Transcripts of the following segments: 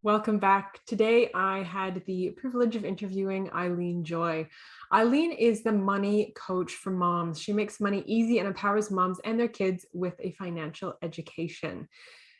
Welcome back. Today, I had the privilege of interviewing Eileen Joy. Eileen is the money coach for moms. She makes money easy and empowers moms and their kids with a financial education.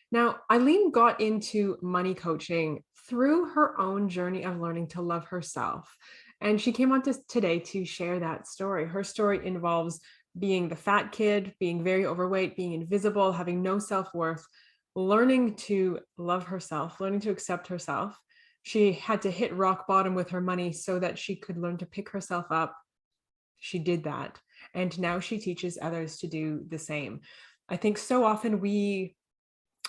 Now, Eileen got into money coaching through her own journey of learning to love herself. And she came on to today to share that story. Her story involves being the fat kid, being very overweight, being invisible, having no self-worth, learning to love herself, learning to accept herself. She had to hit rock bottom with her money so that she could learn to pick herself up. She did that. And now she teaches others to do the same. I think so often we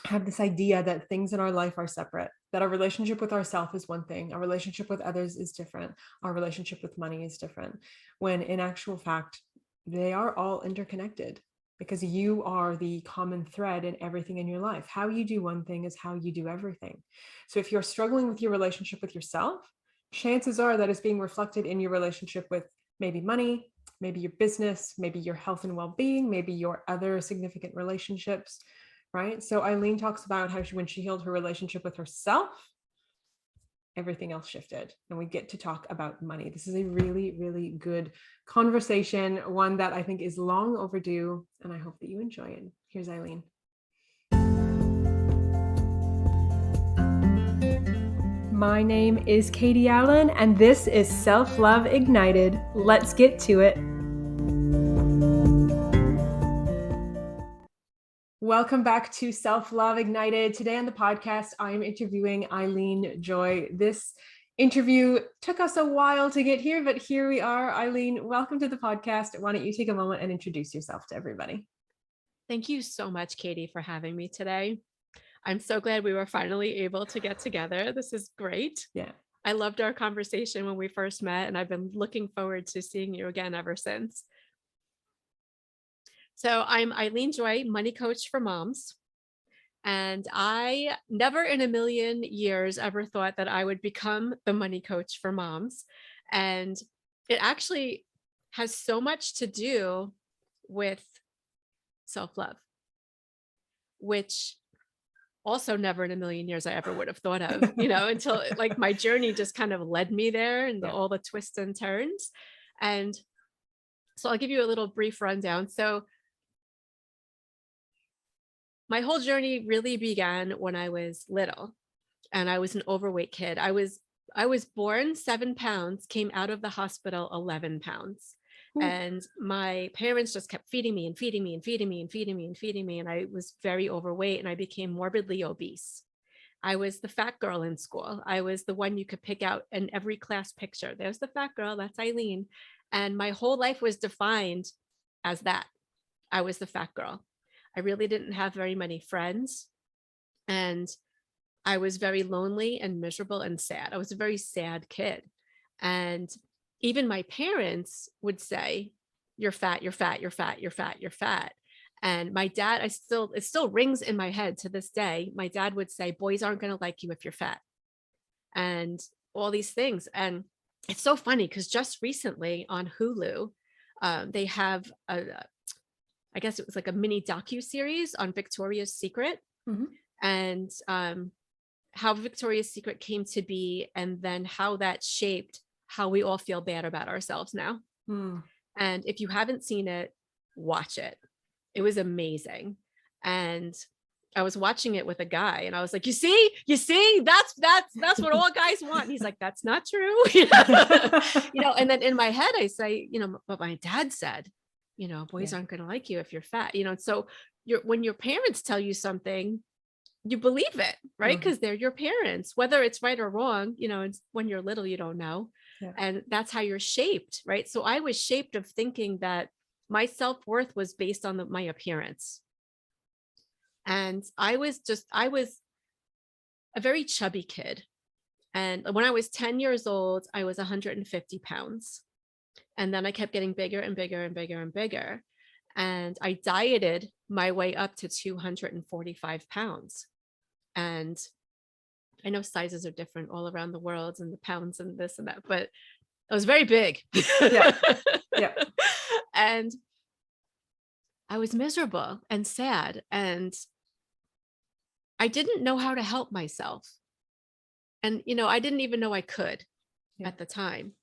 have this idea that things in our life are separate, that our relationship with ourselves is one thing, our relationship with others is different, our relationship with money is different, when in actual fact, they are all interconnected because you are the common thread in everything in your life. How you do one thing is how you do everything. So if you're struggling with your relationship with yourself, chances are that it's being reflected in your relationship with maybe money, maybe your business, maybe your health and well-being, maybe your other significant relationships, right? So Eileen talks about how when she healed her relationship with herself, everything else shifted, and we get to talk about money. This is a really, really good conversation, one that I think is long overdue, and I hope that you enjoy it. Here's Eileen. My name is Katie Allen, and this is Self-Love Ignited. Let's get to it. Welcome back to Self-Love Ignited. Today on the podcast, I am interviewing Eileen Joy. This interview took us a while to get here, but here we are. Eileen, welcome to the podcast. Why don't you take a moment and introduce yourself to everybody? Thank you so much, Katie, for having me today. I'm so glad we were finally able to get together. This is great. Yeah. I loved our conversation when we first met, and I've been looking forward to seeing you again ever since. So I'm Eileen Joy, money coach for moms. And I never in a million years ever thought that I would become the money coach for moms. And it actually has so much to do with self-love, which also never in a million years I ever would have thought of, until like my journey just kind of led me there and all the twists and turns. And so I'll give you a little brief rundown. So my whole journey really began when I was little and I was an overweight kid. I was born 7 pounds, came out of the hospital 11 pounds. Ooh. And my parents just kept feeding me and feeding me and feeding me and feeding me and feeding me. And I was very overweight and I became morbidly obese. I was the fat girl in school. I was the one you could pick out in every class picture. There's the fat girl, that's Eileen. And my whole life was defined as that. I was the fat girl. I really didn't have very many friends. And I was very lonely and miserable and sad. I was a very sad kid. And even my parents would say, "You're fat, you're fat, you're fat, you're fat, you're fat." And my dad, it still rings in my head to this day. My dad would say, "Boys aren't going to like you if you're fat," and all these things. And it's so funny because just recently on Hulu, they have I guess it was like a mini docu-series on Victoria's Secret. Mm-hmm. And how Victoria's Secret came to be, and then how that shaped how we all feel bad about ourselves now. Mm. And if you haven't seen it, watch it. It was amazing. And I was watching it with a guy and I was like, you see, that's what all guys want. And he's like, that's not true. And then in my head, I say, but my dad said, boys aren't going to like you if you're fat, so when your parents tell you something, you believe it, right? Because they're your parents, whether it's right or wrong, it's when you're little, you don't know. Yeah. And that's how you're shaped, right? So I was shaped of thinking that my self-worth was based on my appearance. And I was a very chubby kid. And when I was 10 years old, I was 150 pounds. And then I kept getting bigger and bigger and bigger and bigger. And I dieted my way up to 245 pounds. And I know sizes are different all around the world and the pounds and this and that, but I was very big. Yeah. Yeah. And I was miserable and sad. And I didn't know how to help myself. And, I didn't even know I could Yeah. at the time,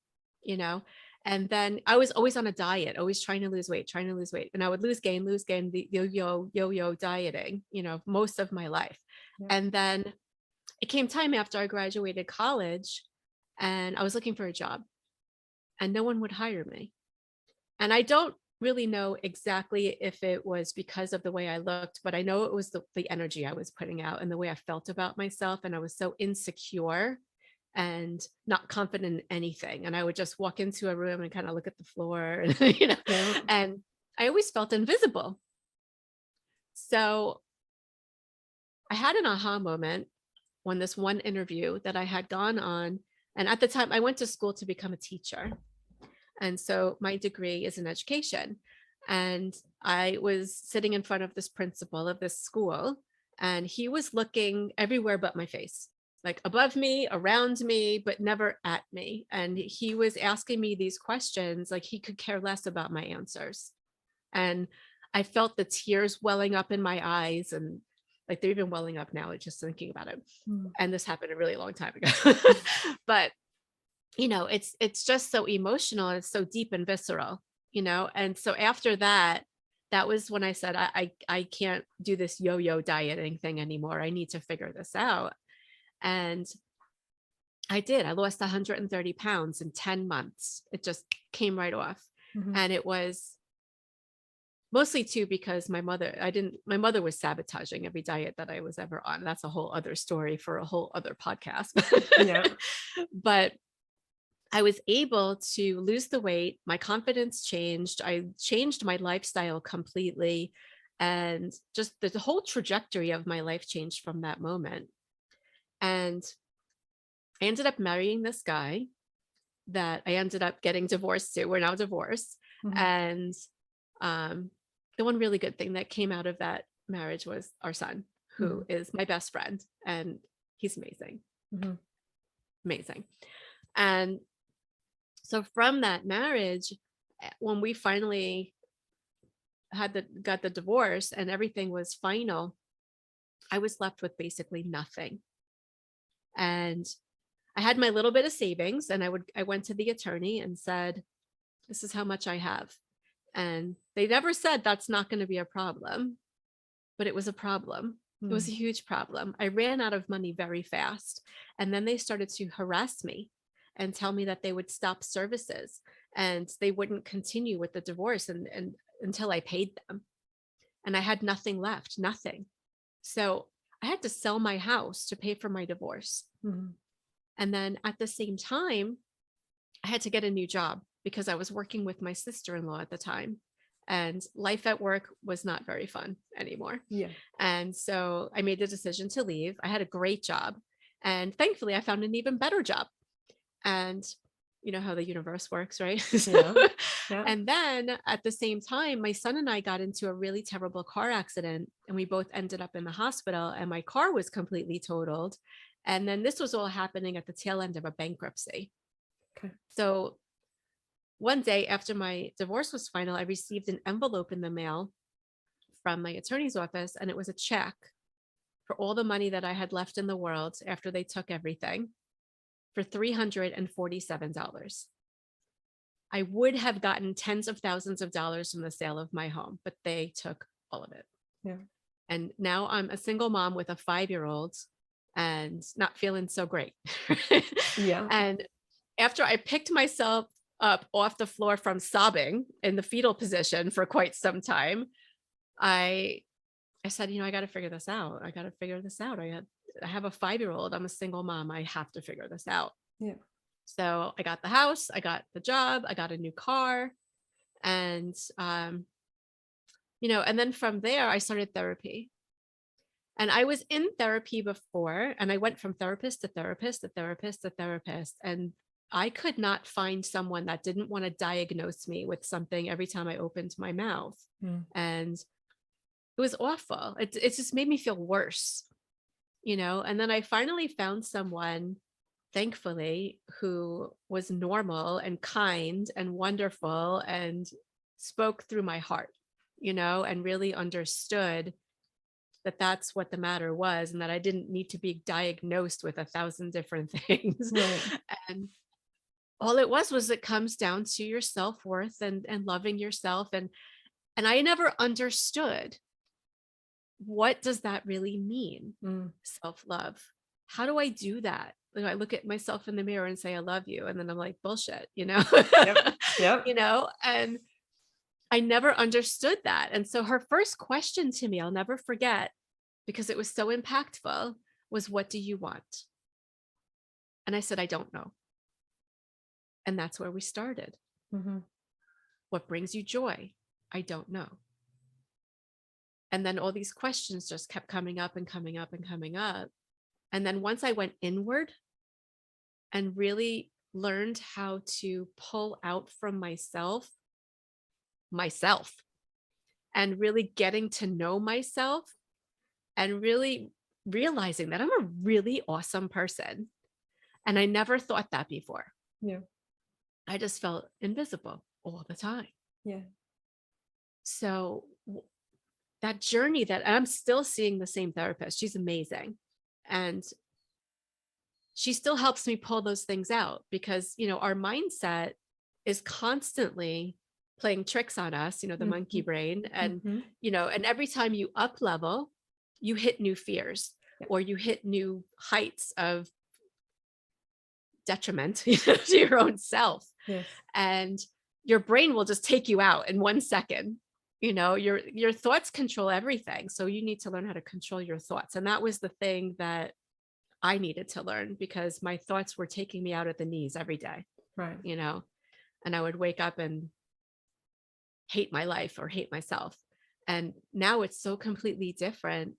you know? And then I was always on a diet, always trying to lose weight, trying to lose weight. And I would lose gain, the yo-yo dieting, most of my life. Yeah. And then it came time after I graduated college and I was looking for a job and no one would hire me. And I don't really know exactly if it was because of the way I looked, but I know it was the energy I was putting out and the way I felt about myself. And I was so insecure and not confident in anything. And I would just walk into a room and kind of look at the floor and, Yeah. and I always felt invisible. So I had an aha moment when this one interview that I had gone on. And at the time, I went to school to become a teacher. And so my degree is in education. And I was sitting in front of this principal of this school, and he was looking everywhere but my face, like above me, around me, but never at me. And he was asking me these questions, like he could care less about my answers. And I felt the tears welling up in my eyes, and like they're even welling up now, just thinking about it. Mm. And this happened a really long time ago. But it's just so emotional. It's so deep and visceral, And so after that, that was when I said, I can't do this yo-yo dieting thing anymore. I need to figure this out. And I did. I lost 130 pounds in 10 months. It just came right off. Mm-hmm. And it was mostly too because my mother was sabotaging every diet that I was ever on. That's a whole other story for a whole other podcast. Yeah. But I was able to lose the weight. My confidence changed. I changed my lifestyle completely. And just the whole trajectory of my life changed from that moment. And I ended up marrying this guy that I ended up getting divorced to. We're now divorced. Mm-hmm. And the one really good thing that came out of that marriage was our son, who is my best friend. And he's amazing. Mm-hmm. Amazing. And so from that marriage, when we finally got the divorce and everything was final, I was left with basically nothing. And I had my little bit of savings, and I went to the attorney and said, this is how much I have. And they never said that's not going to be a problem, but it was a problem. It was a huge problem. I ran out of money very fast. And then they started to harass me and tell me that they would stop services and they wouldn't continue with the divorce and until I paid them. And I had nothing left, nothing. So I had to sell my house to pay for my divorce. Mm-hmm. And then at the same time, I had to get a new job because I was working with my sister-in-law at the time. And life at work was not very fun anymore. Yeah. And so I made the decision to leave. I had a great job. And thankfully, I found an even better job. And you know how the universe works, right? Yeah. Yeah. And then at the same time, my son and I got into a really terrible car accident, and we both ended up in the hospital, and my car was completely totaled. And then this was all happening at the tail end of a bankruptcy. Okay. So one day after my divorce was final, I received an envelope in the mail from my attorney's office, and it was a check for all the money that I had left in the world after they took everything for $347. I would have gotten tens of thousands of dollars from the sale of my home, but they took all of it. Yeah. And now I'm a single mom with a 5-year-old and not feeling so great. Yeah. And after I picked myself up off the floor from sobbing in the fetal position for quite some time, I said, I got to figure this out. I got to figure this out. I have a 5-year-old. I'm a single mom. I have to figure this out. Yeah. So I got the house, I got the job, I got a new car. And, and then from there, I started therapy. And I was in therapy before, and I went from therapist to therapist to therapist to therapist. And I could not find someone that didn't want to diagnose me with something every time I opened my mouth. And it was awful. It just made me feel worse, and then I finally found someone, thankfully, who was normal and kind and wonderful and spoke through my heart, and really understood that that's what the matter was, and that I didn't need to be diagnosed with 1,000 different things. Right. And all it was it comes down to your self-worth and loving yourself. And I never understood, what does that really mean? Mm. Self-love. How do I do that? Like, I look at myself in the mirror and say, I love you. And then I'm like, bullshit, Yep. Yep. and I never understood that. And so her first question to me, I'll never forget, because it was so impactful, was, what do you want? And I said, I don't know. And that's where we started. Mm-hmm. What brings you joy? I don't know. And then all these questions just kept coming up and coming up and coming up. And then once I went inward and really learned how to pull out from myself, and really getting to know myself, and really realizing that I'm a really awesome person. And I never thought that before. Yeah. I just felt invisible all the time. Yeah. So that journey, that I'm still seeing the same therapist. She's amazing. And she still helps me pull those things out, because, our mindset is constantly playing tricks on us, the monkey brain. And, Mm-hmm. And every time you up level, you hit new fears, Yeah. or you hit new heights of detriment to your own self. Yes. And your brain will just take you out in 1 second. Your thoughts control everything. So you need to learn how to control your thoughts. And that was the thing that I needed to learn, because my thoughts were taking me out at the knees every day. Right. And I would wake up and hate my life or hate myself. And now it's so completely different.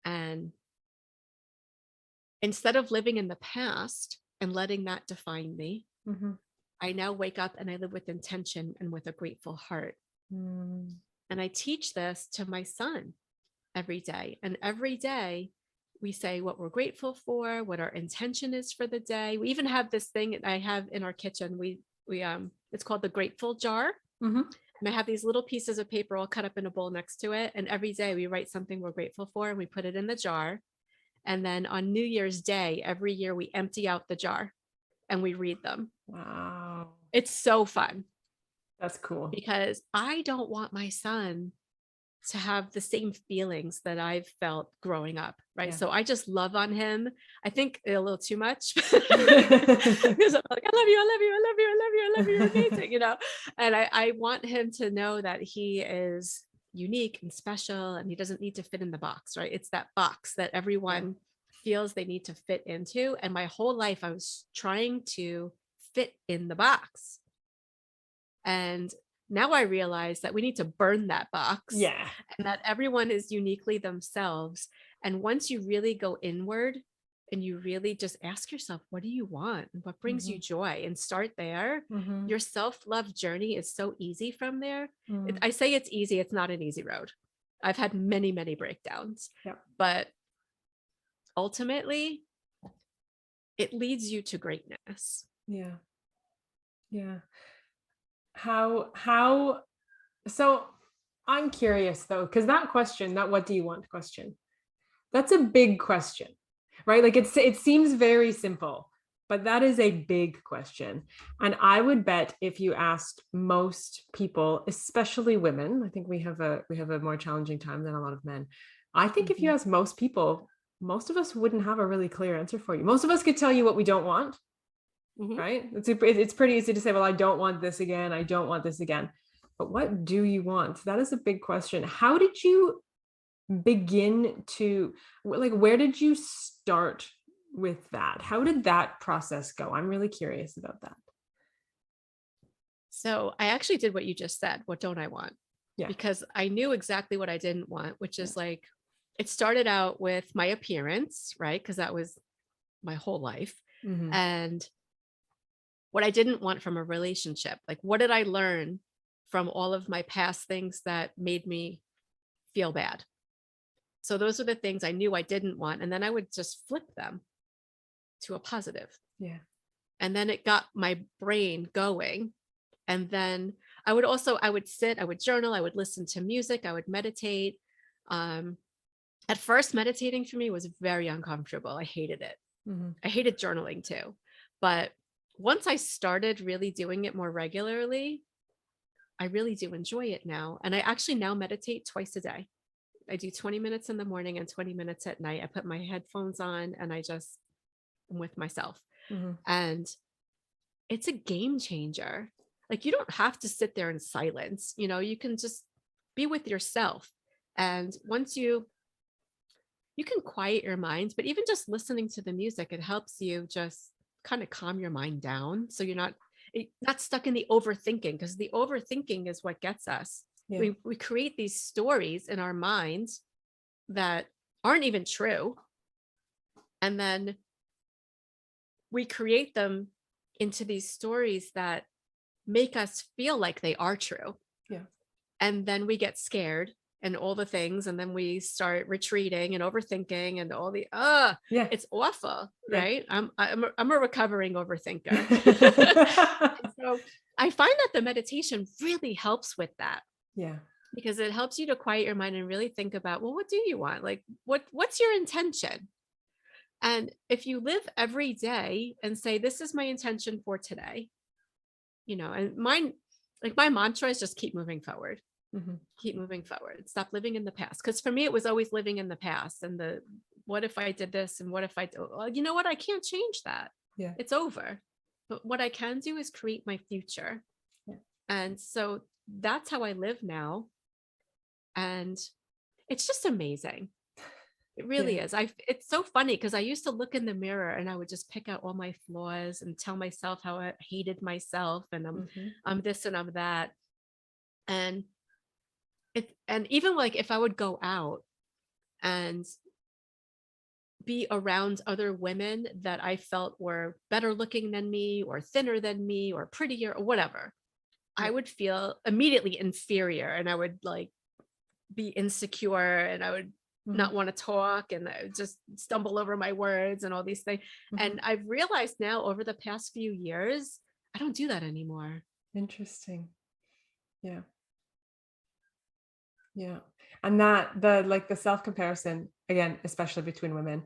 And instead of living in the past and letting that define me, Mm-hmm. I now wake up and I live with intention and with a grateful heart. Mm. And I teach this to my son every day. And every day we say what we're grateful for, what our intention is for the day. We even have this thing I have in our kitchen. We it's called the grateful jar. Mm-hmm. And I have these little pieces of paper all cut up in a bowl next to it. And every day we write something we're grateful for, and we put it in the jar. And then on New Year's Day, every year we empty out the jar and we read them. Wow. It's so fun, That's cool. because I don't want my son to have the same feelings that I've felt growing up. Right. Yeah. So I just love on him. I think a little too much, because I'm like, I love you. I love you. I love you. I love you. I love you. You're amazing. And I want him to know that he is unique and special, and he doesn't need to fit in the box. Right. It's that box that everyone feels they need to fit into. And my whole life I was trying to fit in the box. And now I realize that we need to burn that box. Yeah. And that everyone is uniquely themselves. And once you really go inward and you really just ask yourself, what do you want? And what brings you joy? And start there. Mm-hmm. Your self-love journey is so easy from there. Mm. I say it's easy. It's not an easy road. I've had many, many breakdowns. Yep. But ultimately, it leads you to greatness. Yeah. Yeah. How so I'm curious though, because that question, that what do you want question, that's a big question, right? Like it seems very simple, but that is a big question. And I would bet if you asked most people, especially women, I think we have a more challenging time than a lot of men. I think if you ask most people, most of us wouldn't have a really clear answer for you. Most of us could tell you what we don't want. Right? It's pretty easy to say, well, I don't want this again. I don't want this again. But what do you want? That is a big question. How did you begin to, like, where did you start with that? How did that process go? I'm really curious about that. So I actually did what you just said. What don't I want? Yeah. Because I knew exactly what I didn't want, which is like, it started out with my appearance, right? Because that was my whole life. Mm-hmm. And what I didn't want from a relationship. Like, what did I learn from all of my past things that made me feel bad? So those are the things I knew I didn't want. And then I would just flip them to a positive. Yeah. And then it got my brain going. And then I would sit, I would journal, I would listen to music, I would meditate. At first, meditating for me was very uncomfortable. I hated it. Mm-hmm. I hated journaling too. But once I started really doing it more regularly, I really do enjoy it now. And I actually now meditate twice a day. I do 20 minutes in the morning and 20 minutes at night. I put my headphones on and I just am with myself. Mm-hmm. And it's a game changer. Like, you don't have to sit there in silence. You can just be with yourself. And once you can quiet your mind, but even just listening to the music, it helps you just kind of calm your mind down. So you're not stuck in the overthinking, because the overthinking is what gets us. Yeah. We create these stories in our minds that aren't even true. And then we create them into these stories that make us feel like they are true. Yeah. And then we get scared and all the things, and then we start retreating and overthinking and all the Yeah. it's awful. Yeah. Right. I'm a recovering overthinker. So I find that the meditation really helps with that. Yeah. Because it helps you to quiet your mind and really think about, well, what do you want? Like, what's your intention? And if you live every day and say, this is my intention for today, and mine, like, my mantra is just keep moving forward. Mm-hmm. Keep moving forward. Stop living in the past. Because for me, it was always living in the past. And what if I did this? And what if well, you know what? I can't change that. Yeah. It's over. But what I can do is create my future. Yeah. And so that's how I live now. And it's just amazing. It really is. It's so funny because I used to look in the mirror and I would just pick out all my flaws and tell myself how I hated myself and I'm this and I'm that. And even like if I would go out and be around other women that I felt were better looking than me or thinner than me or prettier or whatever, I would feel immediately inferior and I would like be insecure and I would not want to talk and I would just stumble over my words and all these things. And I've realized now over the past few years, I don't do that anymore. Interesting. Yeah. Yeah. And that the self-comparison, again, especially between women,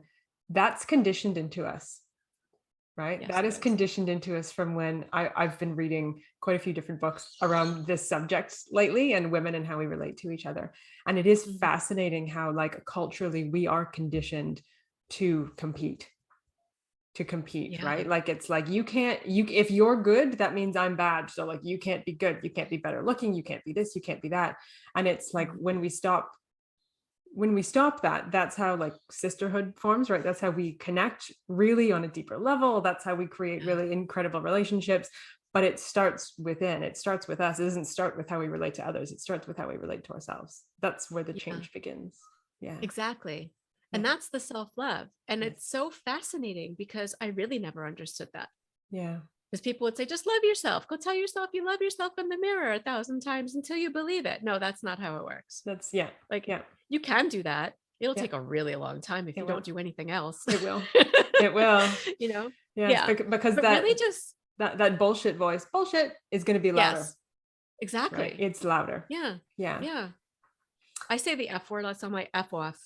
that's conditioned into us. Right. Yes, that is conditioned into us from when I've been reading quite a few different books around this subject lately and women and how we relate to each other. And it is fascinating how like culturally we are conditioned to compete, right? Like, it's like, if you're good, that means I'm bad. So like, you can't be good. You can't be better looking. You can't be this, you can't be that. And it's like, when we stop that, that's how like sisterhood forms, right? That's how we connect really on a deeper level. That's how we create really incredible relationships. But it starts within. It starts with us. It doesn't start with how we relate to others. It starts with how we relate to ourselves. That's where the change begins. Yeah, exactly. And that's the self-love. And it's so fascinating because I really never understood that. Yeah. Because people would say, just love yourself. Go tell yourself you love yourself in the mirror 1,000 times until you believe it. No, that's not how it works. You can do that. It'll take a really long time if you don't do anything else. It will. It will. Because that really just that bullshit voice, bullshit is going to be louder. Yes, exactly. Right? It's louder. Yeah. Yeah. Yeah. I say the F word. That's on my F off.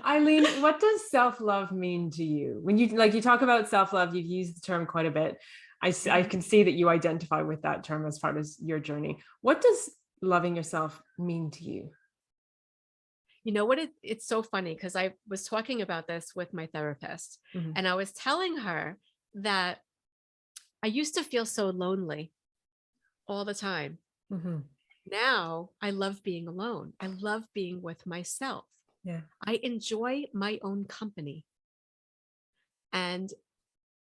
Eileen, what does self-love mean to you? When you talk about self-love, you've used the term quite a bit. I can see that you identify with that term as part of your journey. What does loving yourself mean to you? You know what? It's so funny because I was talking about this with my therapist and I was telling her that I used to feel so lonely all the time. Now I love being alone. I love being with myself. Yeah. I enjoy my own company. And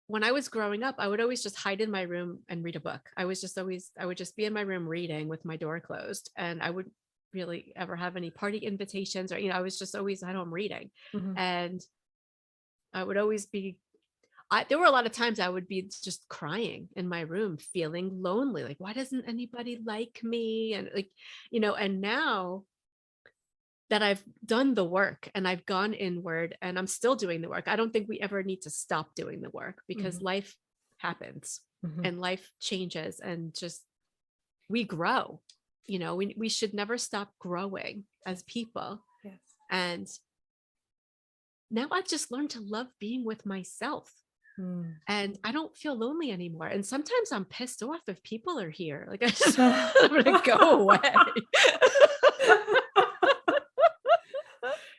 when I was growing up, I would always just hide in my room and read a book. I would just be in my room reading with my door closed, and I wouldn't really ever have any party invitations or, I was just always at home reading. And I would always be, there were a lot of times I would be just crying in my room, feeling lonely. Like, why doesn't anybody like me? And like, and now that I've done the work and I've gone inward and I'm still doing the work, I don't think we ever need to stop doing the work because life happens and life changes and just we grow. we should never stop growing as people. Yes. And now I've just learned to love being with myself. And I don't feel lonely anymore. And sometimes I'm pissed off if people are here. Like I just want to go away.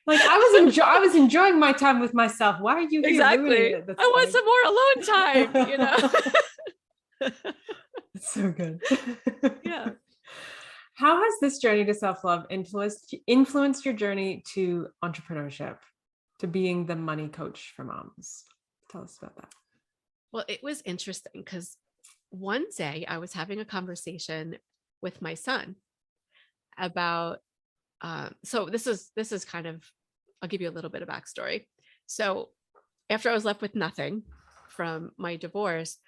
Like I was enjoying my time with myself. Why are you here? Exactly. I want some more alone time, It's so good. Yeah. How has this journey to self-love influenced your journey to entrepreneurship, to being the money coach for moms? Tell us about that. Well, it was interesting because one day I was having a conversation with my son about, so this is kind of, I'll give you a little bit of backstory. So after I was left with nothing from my divorce,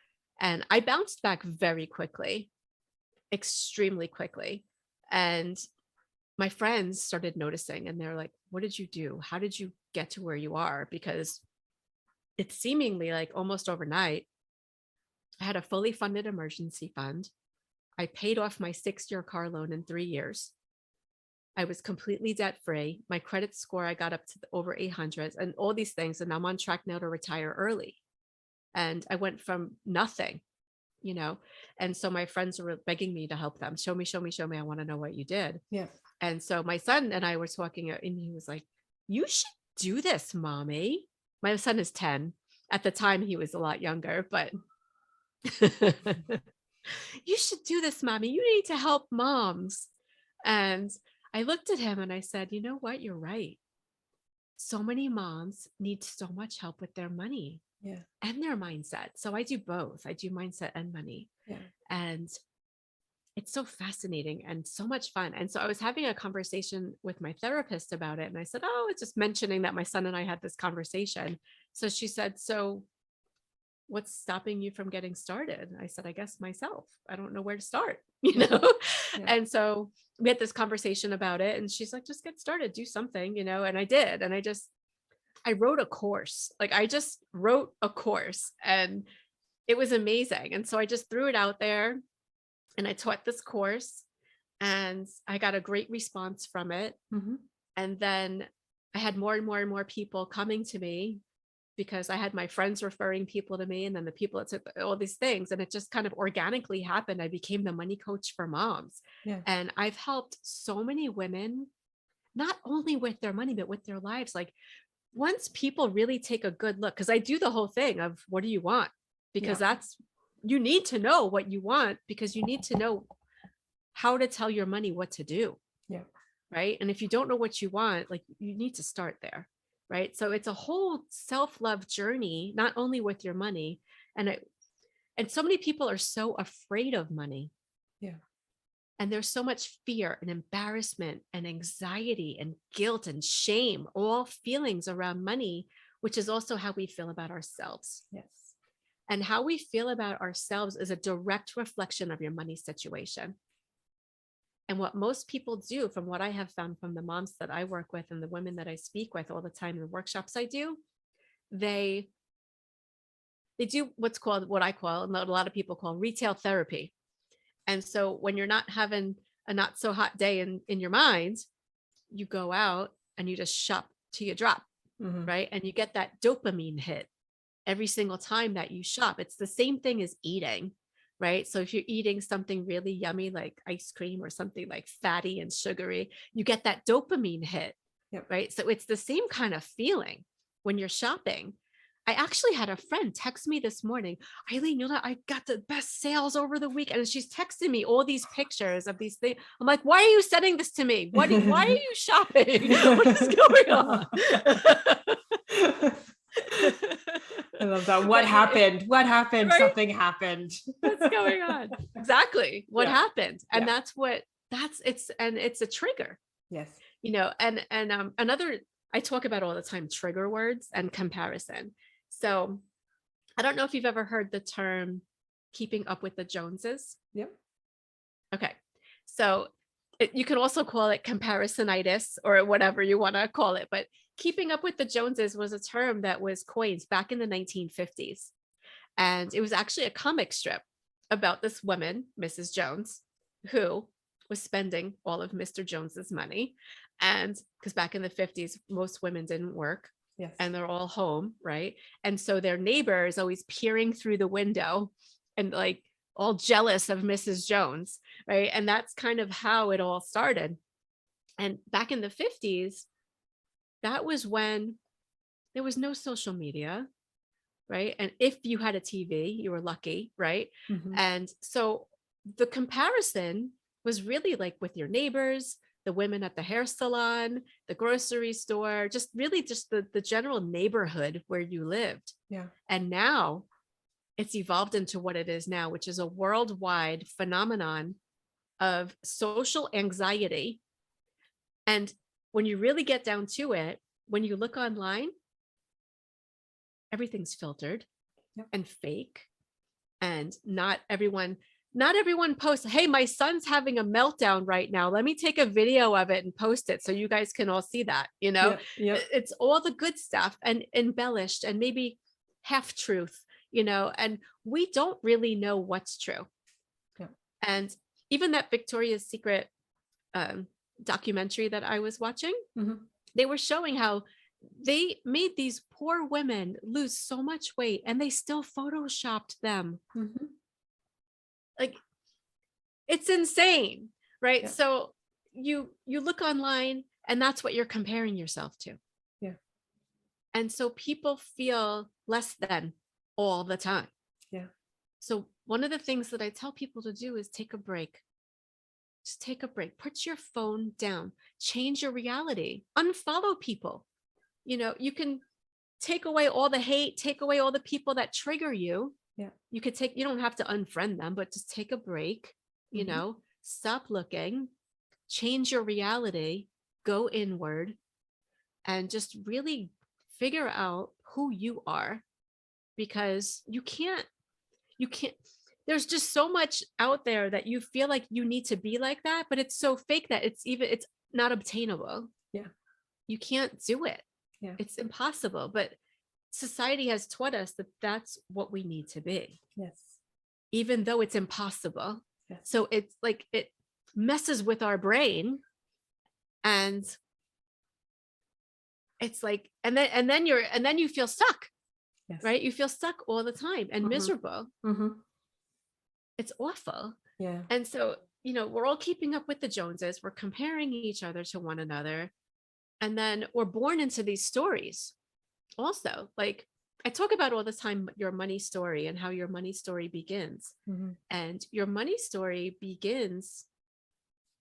and I bounced back very quickly, extremely quickly. And my friends started noticing and they're like, what did you do? How did you get to where you are? Because it's seemingly like almost overnight. I had a fully funded emergency fund. I paid off my 6-year car loan in 3 years. I was completely debt free. My credit score, I got up to over 800 and all these things. And I'm on track now to retire early. And I went from nothing, and so my friends were begging me to help them. Show me. I want to know what you did. Yeah. And so my son and I were talking and he was like, you should do this, mommy. My son is 10. At the time, he was a lot younger, but you should do this, mommy. You need to help moms. And I looked at him and I said, you know what? You're right. So many moms need so much help with their money. Yeah. And their mindset. So I do both. I do mindset and money. Yeah. And it's so fascinating and so much fun. And so I was having a conversation with my therapist about it. And I said, oh, it's just mentioning that my son and I had this conversation. So she said, so what's stopping you from getting started? I said, I guess myself. I don't know where to start, Yeah. And so we had this conversation about it. And she's like, just get started, do something, and I did. And I wrote a course. Like I just wrote a course and it was amazing. And so I just threw it out there and I taught this course and I got a great response from it. Mm-hmm. And then I had more and more and more people coming to me because I had my friends referring people to me and then the people that took all these things. And it just kind of organically happened. I became the money coach for moms. Yeah. And I've helped so many women, not only with their money, but with their lives. Like once people really take a good look, because I do the whole thing of what do you want? Because you need to know what you want because you need to know how to tell your money what to do. Yeah. Right. And if you don't know what you want, like you need to start there. Right. So it's a whole self-love journey, not only with your money. And so many people are so afraid of money. Yeah. And there's so much fear and embarrassment and anxiety and guilt and shame, all feelings around money, which is also how we feel about ourselves. Yes. And how we feel about ourselves is a direct reflection of your money situation. And what most people do, from what I have found from the moms that I work with and the women that I speak with all the time in the workshops I do, they do what I call, and a lot of people call retail therapy. And so when you're not having a not so hot day in your mind, you go out and you just shop till you drop, right? And you get that dopamine hit every single time that you shop. It's the same thing as eating, right? So if you're eating something really yummy, like ice cream or something like fatty and sugary, you get that dopamine hit, right? So it's the same kind of feeling when you're shopping. I actually had a friend text me this morning, Eileen, I got the best sales over the weekend. And she's texting me all these pictures of these things. I'm like, why are you sending this to me? Why are you shopping? What is going on? I love that. What happened? What happened? Right? Something happened. What's going on? Exactly. What happened? And it's a trigger. Yes. And another, I talk about all the time, trigger words and comparison. So I don't know if you've ever heard the term keeping up with the Joneses. Yep. Okay. So you can also call it comparisonitis or whatever you want to call it. But keeping up with the Joneses was a term that was coined back in the 1950s. And it was actually a comic strip about this woman, Mrs. Jones, who was spending all of Mr. Jones's money. And because back in the 50s, most women didn't work. Yes. And they're all home, right? And so their neighbor is always peering through the window and like all jealous of Mrs. Jones, right? And that's kind of how it all started. And back in the 50s, that was when there was no social media, right? And if you had a TV, you were lucky, right? Mhm. And so the comparison was really like with your neighbors, the women at the hair salon, the grocery store, just really just the general neighborhood where you lived. Yeah. And now it's evolved into what it is now, which is a worldwide phenomenon of social anxiety. And when you really get down to it, when you look online, everything's filtered Yep. and fake. And not everyone posts, hey, my son's having a meltdown right now. Let me take a video of it and post it so you guys can all see that, Yep. Yep. It's all the good stuff and embellished and maybe half truth, and we don't really know what's true. Yep. And even that Victoria's Secret documentary that I was watching, Mhm. they were showing how they made these poor women lose so much weight and they still photoshopped them. Mhm. Like, it's insane, right? Yeah. So you look online and that's what you're comparing yourself to. Yeah. And so people feel less than all the time. Yeah. So one of the things that I tell people to do is take a break. Just take a break. Put your phone down. Change your reality. Unfollow people. You can take away all the hate, take away all the people that trigger you. Yeah. You don't have to unfriend them, but just take a break, stop looking, change your reality, go inward, and just really figure out who you are, because you can't, there's just so much out there that you feel like you need to be like that, but it's so fake that it's not obtainable. Yeah. You can't do it. Yeah. It's impossible, but society has taught us that that's what we need to be. Yes. Even though it's impossible. Yes. So it's like it messes with our brain, and it's like, and then you feel stuck. Yes. Right? You feel stuck all the time and miserable. Mhm. It's awful. Yeah. And so, we're all keeping up with the Joneses. We're comparing each other to one another. And then we're born into these stories. Also, like I talk about all the time, your money story and how your money story begins. Mhm. And your money story begins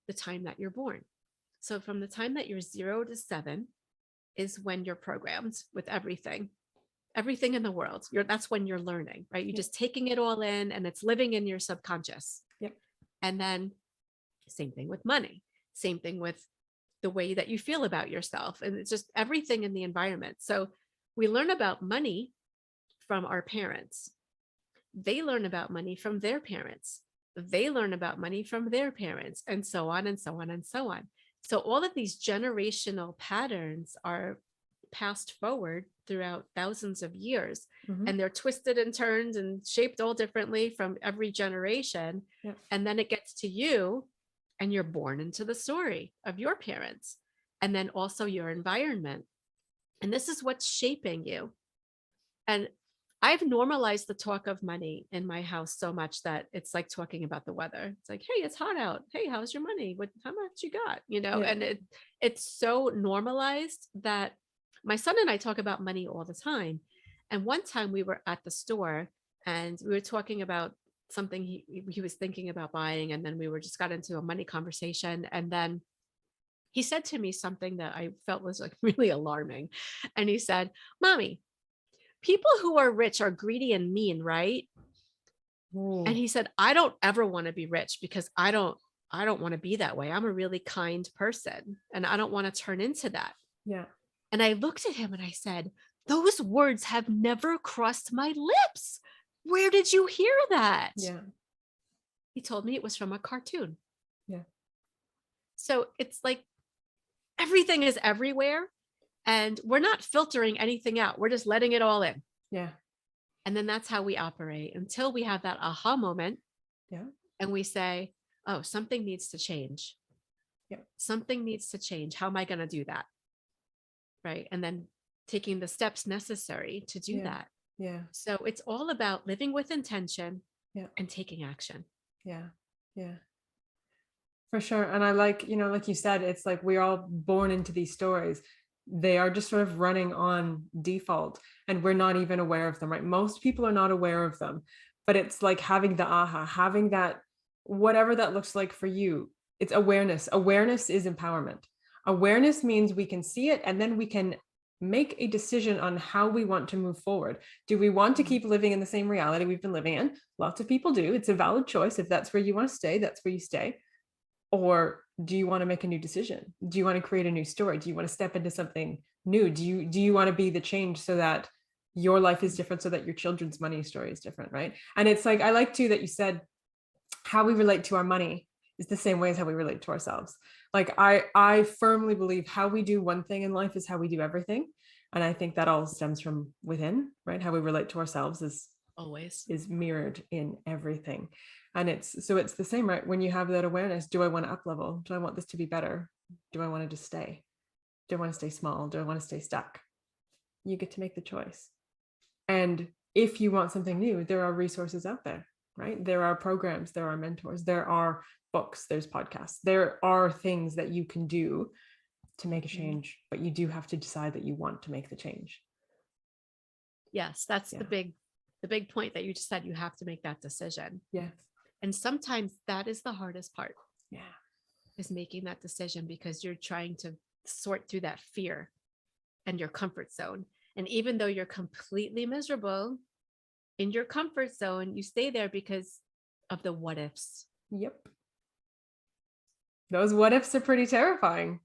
the time that you're born. So from the time that you're 0 to 7 is when you're programmed with everything in the world. That's when you're learning, right? You're just taking it all in and it's living in your subconscious. Yep. And then same thing with money, same thing with the way that you feel about yourself. And it's just everything in the environment. So we learn about money from our parents. They learn about money from their parents. They learn about money from their parents, and so on and so on and so on. So all of these generational patterns are passed forward throughout thousands of years, and they're twisted and turned and shaped all differently from every generation. Yep. And then it gets to you and you're born into the story of your parents, and then also your environment. And this is what's shaping you. And I've normalized the talk of money in my house so much that it's like talking about the weather. It's like, hey, it's hot out. Hey, how's your money? How much you got? Yeah. And it's so normalized that my son and I talk about money all the time. And one time we were at the store and we were talking about something he was thinking about buying. And then we just got into a money conversation. And then he said to me something that I felt was like really alarming. And he said, Mommy, people who are rich are greedy and mean, right? Ooh. And he said, I don't ever want to be rich because I don't want to be that way. I'm a really kind person and I don't want to turn into that. Yeah. And I looked at him and I said, those words have never crossed my lips. Where did you hear that? Yeah. He told me it was from a cartoon. Yeah. So it's like everything is everywhere and we're not filtering anything out. We're just letting it all in. Yeah. And then that's how we operate until we have that aha moment. Yeah. And we say, oh, something needs to change. Yeah. Something needs to change. How am I going to do that? Right. And then taking the steps necessary to do Yeah. that. Yeah. So it's all about living with intention Yeah. and taking action. Yeah. Yeah. For sure. And I like, like you said, it's like we're all born into these stories. They are just sort of running on default and we're not even aware of them, right? Most people are not aware of them, but it's like having the aha, having that, whatever that looks like for you. It's awareness. Awareness is empowerment. Awareness means we can see it and then we can make a decision on how we want to move forward. Do we want to keep living in the same reality we've been living in? Lots of people do. It's a valid choice. If that's where you want to stay, that's where you stay. Or do you want to make a new decision? Do you want to create a new story? Do you want to step into something new? Do you want to be the change so that your life is different, so that your children's money story is different, right? And it's like, I like too that you said how we relate to our money is the same way as how we relate to ourselves. Like I firmly believe how we do one thing in life is how we do everything. And I think that all stems from within, right? How we relate to ourselves is mirrored in everything. And it's the same, right? When you have that awareness, do I want to up level? Do I want this to be better? Do I want to just stay? Do I want to stay small? Do I want to stay stuck? You get to make the choice. And if you want something new, there are resources out there, right? There are programs, there are mentors, there are books, there's podcasts, there are things that you can do to make a change, but you do have to decide that you want to make the change. Yes, that's the big point that you just said. You have to make that decision. Yeah. And sometimes that is the hardest part. Yeah. Is making that decision, because you're trying to sort through that fear and your comfort zone. And even though you're completely miserable in your comfort zone, you stay there because of the what ifs. Yep. Those what ifs are pretty terrifying.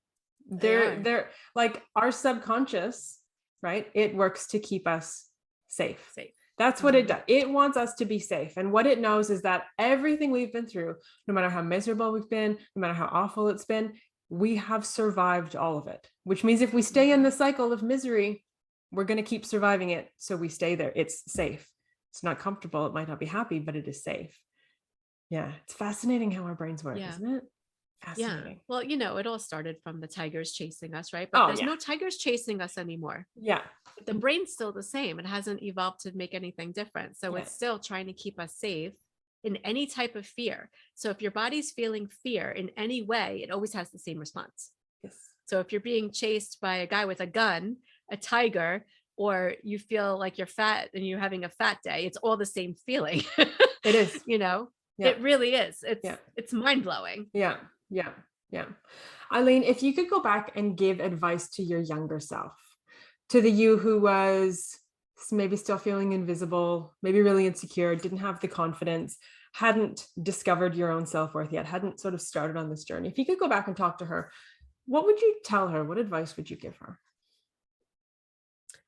They're like our subconscious, right? It works to keep us safe. That's what it does. It wants us to be safe. And what it knows is that everything we've been through, no matter how miserable we've been, no matter how awful it's been, we have survived all of it, which means if we stay in the cycle of misery, we're going to keep surviving it. So we stay there. It's safe. It's not comfortable. It might not be happy, but it is safe. Yeah. It's fascinating how our brains work, isn't it? Fascinating. Yeah. Well, it all started from the tigers chasing us, right? But there's no tigers chasing us anymore. Yeah. But the brain's still the same. It hasn't evolved to make anything different. So it's still trying to keep us safe in any type of fear. So if your body's feeling fear in any way, it always has the same response. Yes. So if you're being chased by a guy with a gun, a tiger, or you feel like you're fat and you're having a fat day, it's all the same feeling. It is. It really is. It's mind-blowing. Yeah. Yeah. Yeah. Eileen, if you could go back and give advice to your younger self, to the you who was maybe still feeling invisible, maybe really insecure, didn't have the confidence, hadn't discovered your own self-worth yet, hadn't sort of started on this journey. If you could go back and talk to her, what would you tell her? What advice would you give her?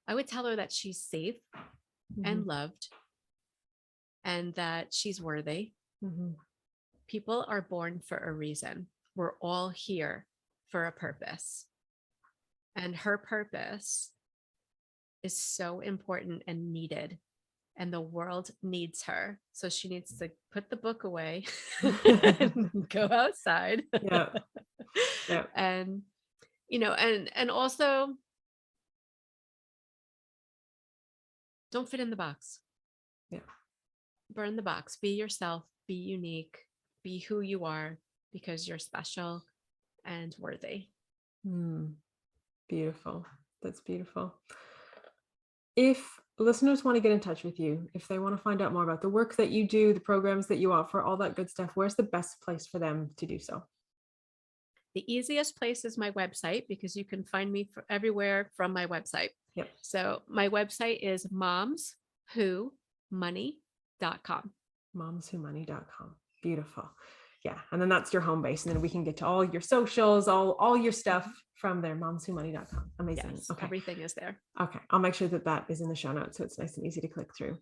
I would tell her that she's safe and loved, and that she's worthy. People are born for a reason. We're all here for a purpose. And her purpose is so important and needed. And the world needs her. So she needs to put the book away and go outside. Yeah. Yeah. And, and also don't fit in the box. Yeah. Burn the box. Be yourself. Be unique. Be who you are, because you're special and worthy. Beautiful. That's beautiful. If listeners want to get in touch with you, if they want to find out more about the work that you do, the programs that you offer, all that good stuff, where's the best place for them to do so? The easiest place is my website, because you can find me everywhere from my website. Yep. So my website is momswhomoney.com. momswhomoney.com. Beautiful. Yeah. And then that's your home base. And then we can get to all your socials, all your stuff from there, momswhomoney.com. Amazing. Yes, okay. Everything is there. Okay. I'll make sure that is in the show notes, so it's nice and easy to click through.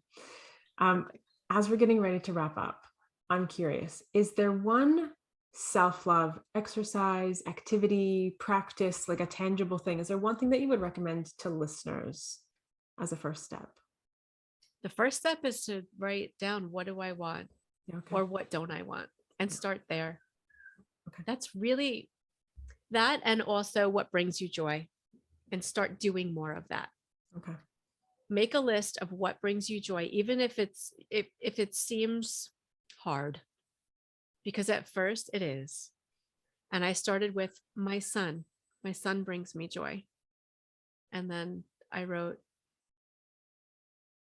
As we're getting ready to wrap up, I'm curious, is there one self-love exercise, activity, practice, like a tangible thing? Is there one thing that you would recommend to listeners as a first step? The first step is to write down, what do I want? Okay. Or what don't I want? and start there. Okay. That's really that. And also what brings you joy, and start doing more of that. Okay. Make a list of what brings you joy, even if it seems hard, because at first it is. And I started with my son. My son brings me joy. And then I wrote,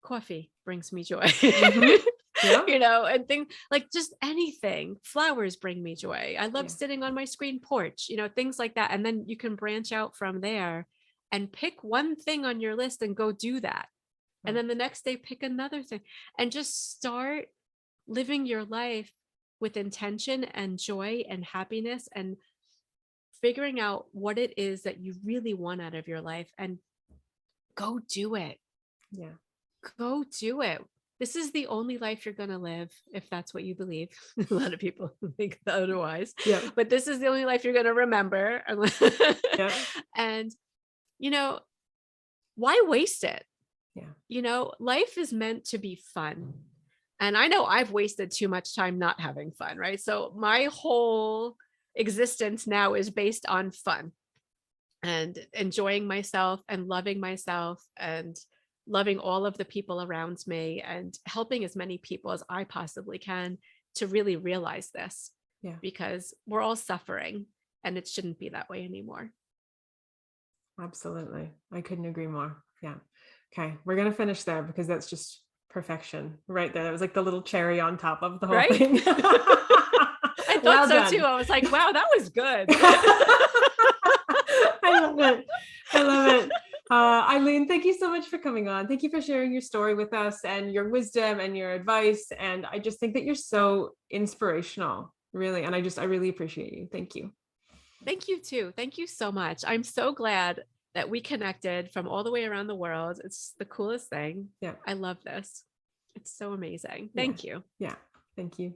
coffee brings me joy. Mm-hmm. Yeah. And things like just anything. Flowers bring me joy. I love Yeah. sitting on my screen porch, things like that. And then you can branch out from there and pick one thing on your list and go do that. And Right. then the next day, pick another thing and just start living your life with intention and joy and happiness, and figuring out what it is that you really want out of your life, and go do it. Yeah. Go do it. This is the only life you're going to live, if that's what you believe. A lot of people think otherwise, Yeah. but this is the only life you're going to remember. Yeah. And, why waste it? Yeah. Life is meant to be fun. And I know I've wasted too much time not having fun, right? So my whole existence now is based on fun and enjoying myself and loving all of the people around me, and helping as many people as I possibly can to really realize this. Yeah. Because we're all suffering, and it shouldn't be that way anymore. Absolutely. I couldn't agree more. Yeah. Okay. We're going to finish there because that's just perfection right there. That was like the little cherry on top of the whole Right? thing. I thought Well so done. too. I was like, wow, that was good. I love it. I love it. Eileen, thank you so much for coming on. Thank you for sharing your story with us and your wisdom and your advice. And I just think that you're so inspirational, really. And I really appreciate you. Thank you. Thank you too. Thank you so much. I'm so glad that we connected from all the way around the world. It's the coolest thing. Yeah. I love this. It's so amazing. Yeah. Thank you. Yeah. Thank you.